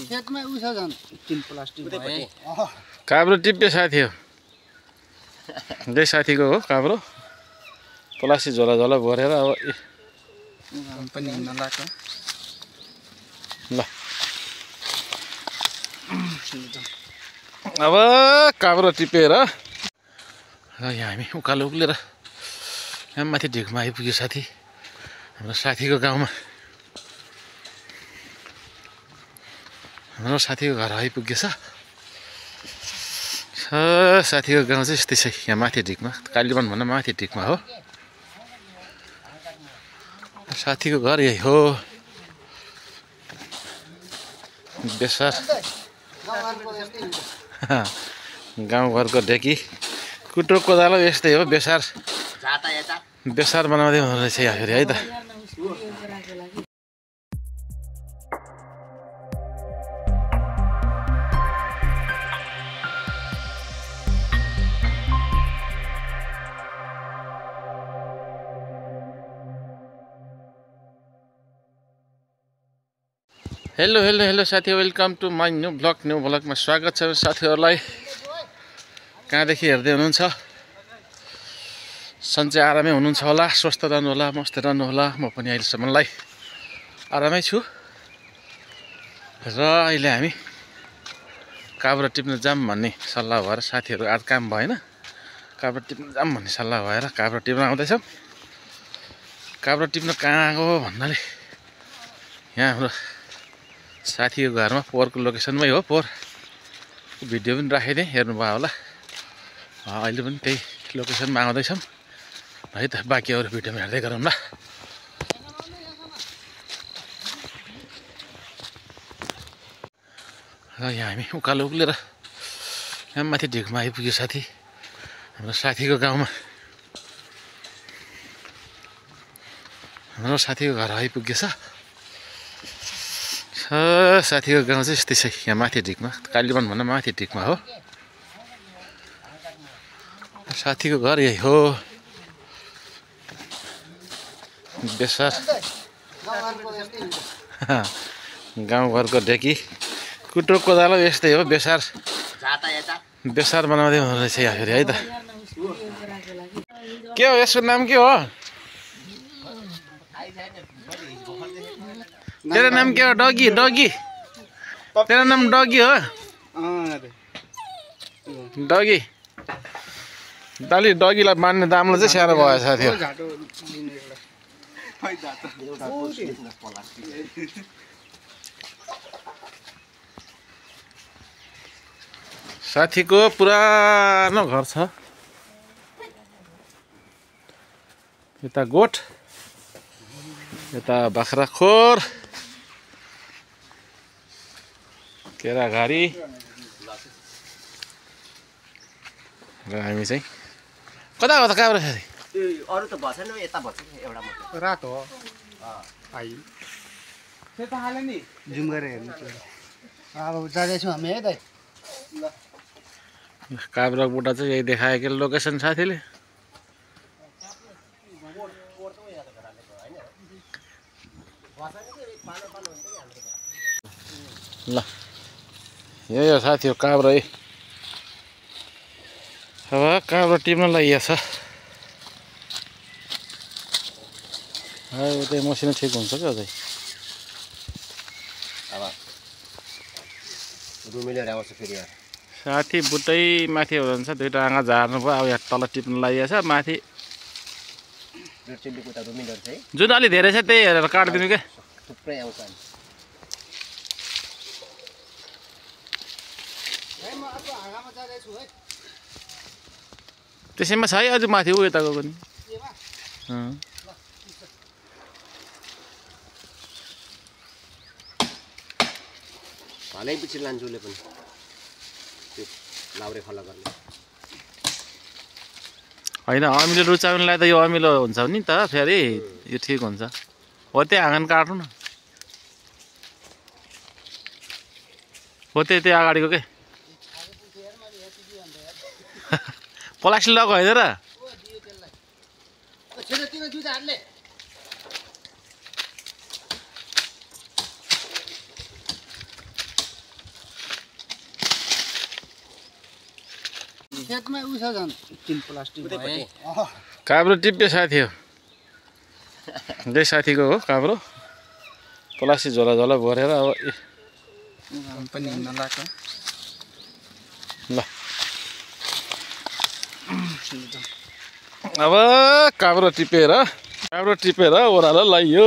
खेतमै उस झन् 3 प्लास्टिक भए काब्रो टिप्पे साथी हो दे साथीको हो काब्रो प्लास्टिक झोला झोला भरेर अब पनि हुन लाग्छ ल अब काब्रो टिपेर र यहाँ हामी उकालो उक्लेर यहाँ माथि ढिकमा आइपुग्यो साथी हाम्रो साथीको गाउँमा हाम्रो साथीको घर आइपुगेछ साथीको गाउँ चाहिँ यस्तै छ यहाँ माथि ढिकमा कालीवन भन्दा माथि ढिकमा हो साथीको घर यही हो बेसार गाउँघरको ढेकी कुटो कोदालो यस्तै हो बेसार बेसार बनाउँदै हुँदो रहेछ यहाँ फेरि है त हेलो हेलो हेलो साथी वेलकम टु माई न्यू ब्लगमा स्वागत छ साथीहरूलाई कहाँदेखि हेर्दै हुनुहुन्छ सन्चै आरामै हुनुहुन्छ होला स्वस्थ रहनु होला मस्त रहनु होला म पनि अहिलेसम्मलाई आरामै छु र अहिले हामी काब्रो टिप्न जाम भन्ने सल्लाह भएर साथीहरू आज काम भएन काब्रो टिप्न जाम भन्ने सल्लाह भएर काब्रो टिप्न आउँदैछौँ काब्रो टिप्न कहाँ गयो भन्नाले यहाँ हाम्रो साथीको घरमा पोहोरको लोकेसनमै हो पोहोर भिडियो पनि राखिदिएँ हेर्नुभयो होला अहिले पनि त्यही लोकेसनमा आउँदैछौँ है त बाँकी अरू भिडियोमा हेर्दै गरौँ ल र यहाँ हामी उकालो उक्लेर यहाँ माथि ढिकमा आइपुग्यो साथी हाम्रो साथीको गाउँमा हाम्रो साथीको घर आइपुगेछ साथीको गाउँ चाहिँ यस्तै छ यहाँ माथि ढिकमा कालीवन भन्दा माथि ढिकमा हो साथीको घर यही हो बेसार गाउँघरको ढेकी कुटो कोदालो यस्तै हो बेसार बेसार बनाउँदै हुँदो रहेछ यहाँ फेरि है त के हो यसको नाम के हो तेरो नाम के हो डगी डगी तेरो नाम डगी हो डगी दाली डगीलाई मान्ने दामले चाहिँ साह्रो भयो साथी साथीको पुरानो घर छ यता गोठ यता बाख्राखोर केराघारी र हामी चाहिँ कता हो त काब्रो साथी अरु त भएन यता भन्छ एउटा मात्र रातो हो आइ सेता हाले नि जुम गरेर हेर्नु अब जाँदैछौँ हामी है त काब्रो बुढा चाहिँ यही देखायो कि लोकेसन साथीले ल यही हो साथी हो काब्रो है अब काब्रो टिप्न लागि छ उतै मसिनो ठिक हुन्छ क्या अझै अब रुमिलेर आउँछ फेरि साथी बुटै माथि हुनुहुन्छ दुईवटा आँगा झार्नु भयो अब यहाँ तल टिप्न लागि छ माथि जुन अलि धेरै छ त्यही हेरेर काटिदिनु क्या थुप्रै आउँछ त्यसैमा छ है अझ माथि उ यताको पनि भनेपछि लान्चुले पनि त्यो लाउरे खल्ला गर्ने होइन अमिलो रुचाउनेलाई त यो अमिलो हुन्छ नि त फेरि यो ठिक हुन्छ हो त्यही आँगन काट्नु न हो त्यही अगाडिको के प्लास्टिक लगाएको होइन र खेतमै उस झन् 3 प्लास्टिक भए काब्रो टिप्पे साथी हो त्यही साथीको हो काब्रो प्लास्टिक झोला झोला भरेर अब पनि हिँड्न लाग्छ ल अब काब्रो टिपेर ओह्रालो लैयो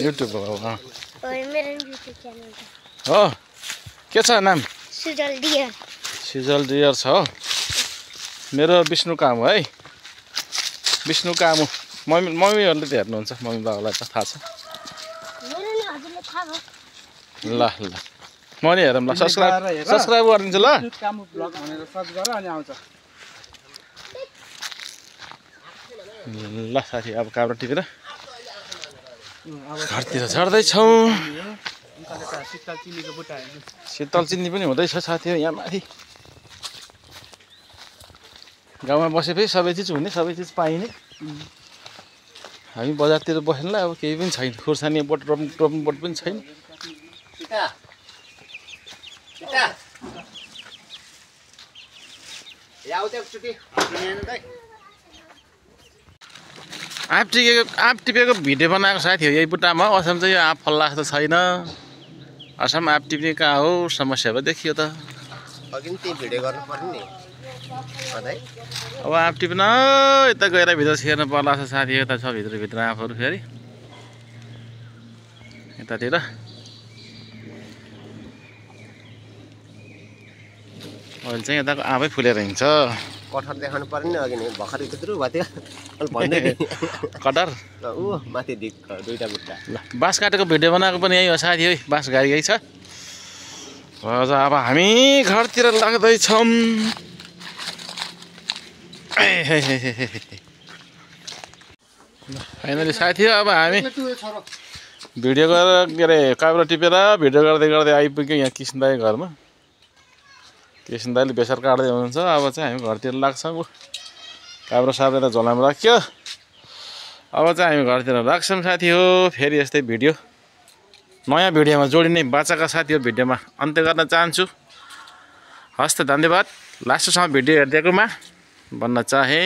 युट्युब हो हो के छ नाम सिजल डियर छ हो मेरो विष्णु काम हो है विष्णु काम हो मम्मीहरूले त हेर्नुहुन्छ मम्मी बाबालाई त थाहा छ ल ल म नि हेरौँ ल सब्सक्राइब गरिदिन्छु ल कामु ब्लग भनेर सर्च गर अनि आउँछ ल साथी अब काब्रो टिपेर घरतिर झर्दैछौँ शीतल चिनीको बुट्टा हेर्नु शीतल चिनी पनि हुँदैछ साथीहरू यहाँ माथि गाउँमा बसेपछि सबै चिज हुने सबै चिज पाइने हामी बजारतिर बस्नुलाई अब केही पनि छैन खुर्सानी बोट रोप्नु बोट पनि छैन आँप टिपेको भिडियो बनाएको साथी हो यही बुट्टामा असम चाहिँ यो आँप फल्ला जस्तो छैन असम आँप टिप्ने कहाँ हो समस्या भयो देखियो त अघि नि त्यही भिडियो गर्नु पर्यो नि अब आँप टिप्न यता गएर भित्र छिर्नु पर्ला छ साथी यता छ भित्र आँपहरू फेरि यतातिर अहिले चाहिँ यताको आँपै फुलेर हिँड्छ कटहर देखाउनु पर्यो नि अघि नि भर्खर त्यत्रो भएको थियो अहिले भन्दै कटर ऊ माथि दुईटा बुट्टा ल बाँस काटेको भिडियो बनाएको पनि यही हो साथी है बाँस गाडी यही छ र अब हामी घरतिर लाग्दैछौँ फाइनली साथी हो अब हामी भिडियो गरेर के अरे काब्रो टिपेर भिडियो गर्दै गर्दै आइपुग्यौँ यहाँ किसन दाई घरमा किसन दाईले बेसार काट्दै हुनुहुन्छ अब चाहिँ हामी घरतिर लाग्छौँ काब्रो साब्रो त झोलामा राख्यो अब चाहिँ हामी घरतिर लाग्छौँ साथी हो फेरि यस्तै भिडियो नयाँ भिडियोमा जोडिने बाचाका साथीहरू भिडियोमा अन्त्य गर्न चाहन्छु हस् त धन्यवाद लास्टसम्म भिडियो हेरिदिएकोमा भन्न चाहे